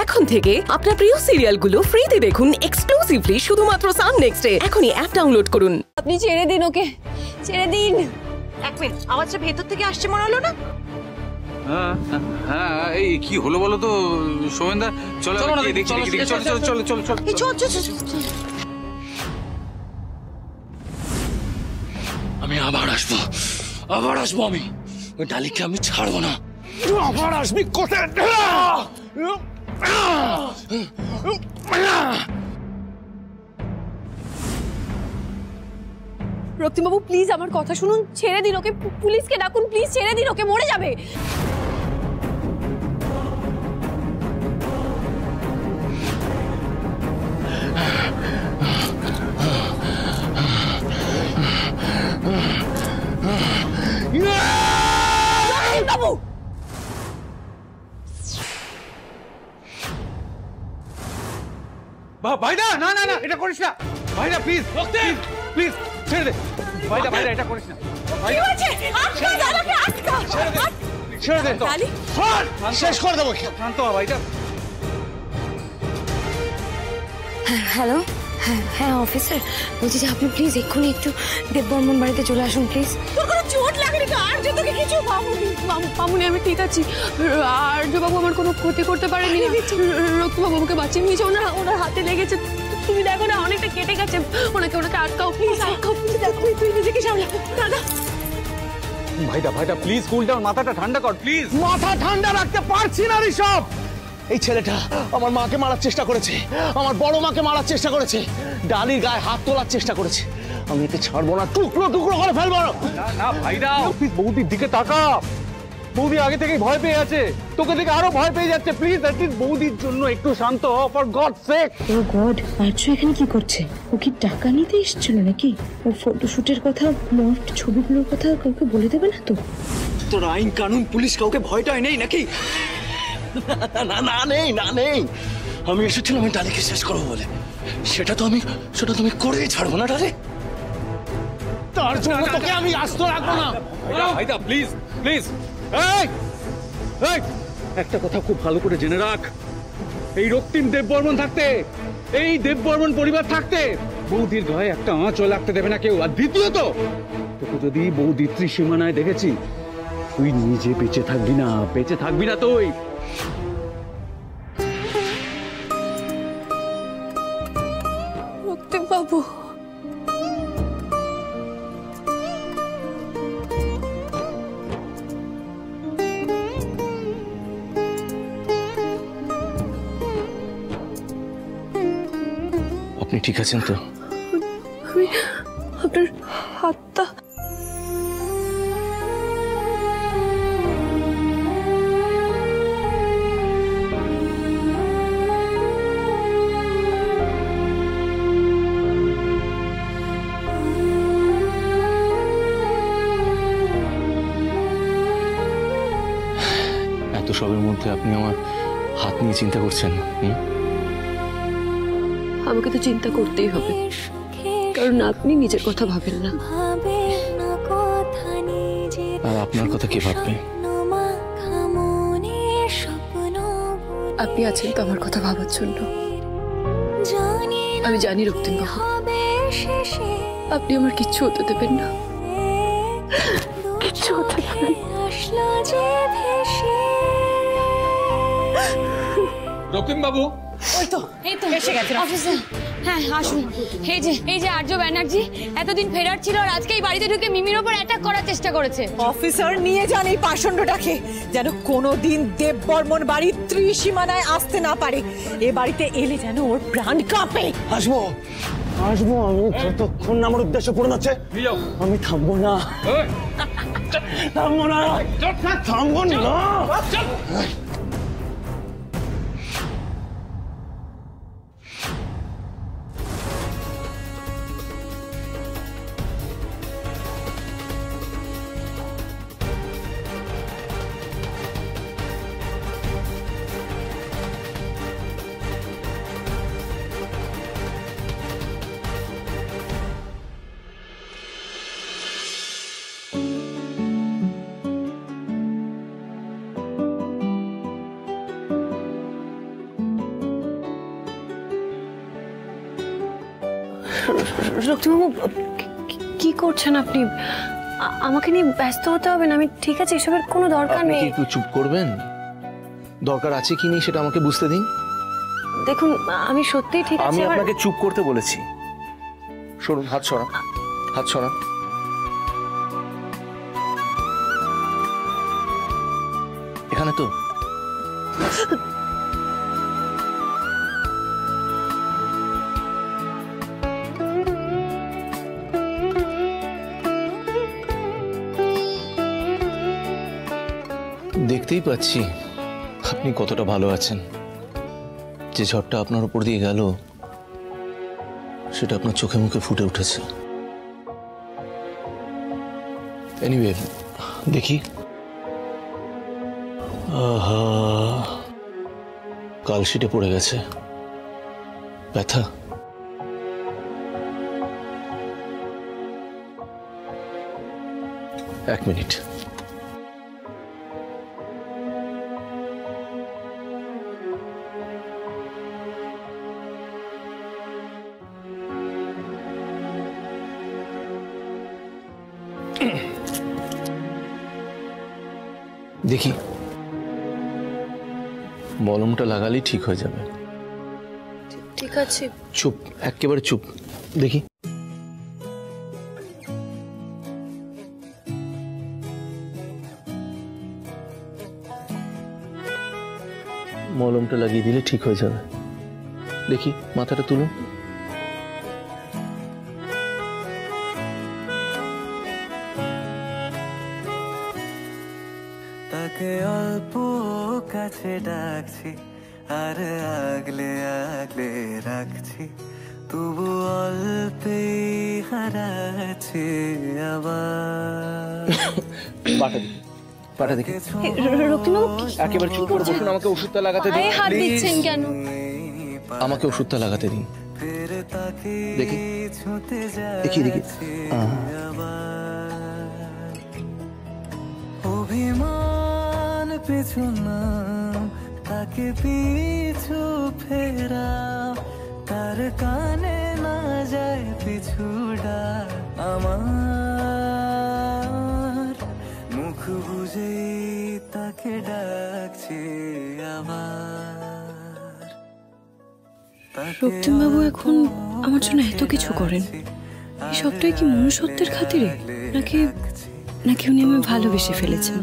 এখন থেকে আপনার প্রিয় সিরিয়ালগুলো ফ্রিতে দেখুন এক্সক্লুসিভলি শুধুমাত্র সান নেক্সটে। এখনই অ্যাপ ডাউনলোড করুন। আপনি ছেড়ে দিন ওকে, ছেড়ে দিন। এক মিনিট, আওয়াজটা ভেতর থেকে আসছে মনে হলো না? হ্যাঁ হ্যাঁ, এই কি হলো বলো তো সোমেনদা? চলো দেখি, চল। এই চল। আমি আবার আসবো আমি ওই ডালিকে আমি ছাড়বো না। আবার আসবি কোথায়? রক্তিমবাবু প্লিজ আমার কথা শুনুন, ছেড়ে দিন ওকে, পুলিশকে ডাকুন প্লিজ, ছেড়ে দিন ওকে, মরে যাবে। বাবু ভাইদা, না এটা করিস না ভাইদা, প্লিজ প্লিজ ছেড়ে দে ভাইদা, এটা করিস না ভাইদা, ছেড়ে দে তো, শেষ করে দেবো। শান্ত হ ভাইদা। হ্যালো, হ্যাঁ অফিসার, বলছি যে আপনি প্লিজ এক্ষুনি একটু দেববর্মন বাড়িতে চলে আসুন প্লিজ। তোর কোনো চোট লাগেনি তো? আর যে তোকে কিছু মামুনি আমি ঠিক আছি, আর্যবাবু আমার কোনো ক্ষতি করতে পারেনি। রক্তিমবাবু আমাকে বাঁচিয়ে নিয়েছে, ওনার হাতে লেগেছে, তুমি দেখো না অনেকটা কেটে গেছে, ওনাকে আটকাও প্লিজ, তুই নিজেকে সামলা। দাদা ভাইদা প্লিজ কুল ডাউন, মাথাটা ঠান্ডা কর প্লিজ। মাথা ঠান্ডা রাখতে পারছি না ঋষভ। এই ছেলেটা আমার মাকে মারার চেষ্টা করেছে, আমার বড় মাকে মারার চেষ্টা করেছে, ডালির গায়ে হাত তোলার চেষ্টা করেছে। আমি একে ছাড়বো না, টুকরো করে ফেলবো। না ভাইদা, প্লিজ বৌদির দিকে তাকা। বৌদি আগে থেকেই ভয় পেয়ে আছে, তোকে দেখে আরো ভয় পেয়ে যাচ্ছে। প্লিজ অ্যাটলিস্ট বৌদির জন্য একটু শান্ত হ, for God sake. Oh God, Arya এখানে কি করছে? ও কি টাকা নিতে এসেছিল নাকি? ও ফটোশুটের কথা, মর্ট ছবিগুলোর কথা কাউকে বলে দেবে না তো? তোর আইন কানুন পুলিশ কাউকে ভয়টাই নেই নাকি? না নেই। আমি এসেছিলাম আমি ডালিকে শেষ করবো বলে, সেটা তো আমি করেই ছাড়বো না ডালি। তার জন্য তোকে আমি আস্ত রাখবো না। ভাইদা প্লিজ। একটা কথা খুব ভালো করে জেনে রাখ, এই রক্তিম দেববর্মন থাকতে, এই দেববর্মন পরিবার থাকতে বৌদির গায়ে একটা আঁচও লাগতে দেবে না কেউ। আর দ্বিতীয়ত, তোকে যদি বৌদির ত্রিসীমানায় দেখেছি, তুই নিজে বেঁচে থাকবি না তুই। রক্তিমবাবু আপনি ঠিক আছেন তো? আমি আপনার হাতটা এত সবের মধ্যে আপনি আমার হাত নিয়ে চিন্তা করছেন? আমাকে তো চিন্তা করতেই হবে, কারণ আপনি নিজের কথা ভাবেন না। আর আপনার কথা কে ভাববে? আপনি আছেন তো আমার কথা ভাবার জন্য। আমি জানি রক্তিমবাবু, আপনি আমার কিচ্ছু হতে দেবেন না, কিচ্ছু হতে দেবেন। রক্তিম বাবু, এই তো এসে গেছে অফিসে। হ্যাঁ আসুন। এই যে আর্য ব্যানার্জি এতদিন ফেরার ছিল, আর আজকে এই বাড়িতে ঢুকে মিমির ওপর অ্যাটাক করার চেষ্টা করেছে। অফিসার নিয়ে যান এই পাষণ্ডটাকে, যেন কোনোদিন দেববর্মন বাড়ির ত্রিসীমানায় আসতে না পারে। এ বাড়িতে এলে যেন ওর প্রাণ কাঁপে। আসবো আমি, যতক্ষণ না আমার উদ্দেশ্য পূরণ হচ্ছে আমি থামবো না। রক্তিমবাবু কি করছেন আপনি? আমাকে নিয়ে ব্যস্ত হতে হবে না, আমি ঠিক আছে, এসবের কোনো দরকার আপনি নেই। কি একটু চুপ করবেন? দরকার আছে কি নেই সেটা আমাকে বুঝতে দিন। দেখুন আমি সত্যিই ঠিক আছে। আমি আপনাকে চুপ করতে বলেছি। সরুন, হাত সরান, হাত সরান। এখানে তো দেখতেই পাচ্ছি আপনি কতটা ভালো আছেন। যে ঝড়টা আপনার উপর দিয়ে গেল সেটা আপনার চোখে মুখে ফুটে উঠেছে। এনিওয়ে, দেখি। আহা, কালশিটে পড়ে গেছে। ব্যথা? এক মিনিট। দেখি, মলমটা লাগালেই ঠিক হয়ে যাবে। ঠিক আছে। চুপ, একেবারে চুপ। দেখি, মলমটা লাগিয়ে দিলে ঠিক হয়ে যাবে। দেখি, মাথাটা তুলুন। তাকে অল্প কাছে ডাকছি আর আগলে আগলে রাখছি, তবু অল্পে হারাচ্ছে আবার। পাটা দেখি। রক্তিমবাবু একেবারে চুপ করে বসুন, আমাকে ওষুধটা লাগাতে দিন। পায়ে হাত দিচ্ছেন কেন? আমাকে ওষুধটা লাগাতে দিন। ফের তাকে দেখি, ছুঁতে দেখি, দেখি। যাচ্ছে আবার। অভিমান পিছু না, তাকে পিছু ফেরা, তার কানে না যায় পিছু ডাক আমার। মুখ বুঝে তাকে ডাকছে আবার। রক্তিমবাবু এখন আমার জন্য এত কিছু করেন, এই সবটাই কি মনুষ্যত্বের খাতিরে, নাকি নাকি উনি আমায় ভালোবেসে ফেলেছেন?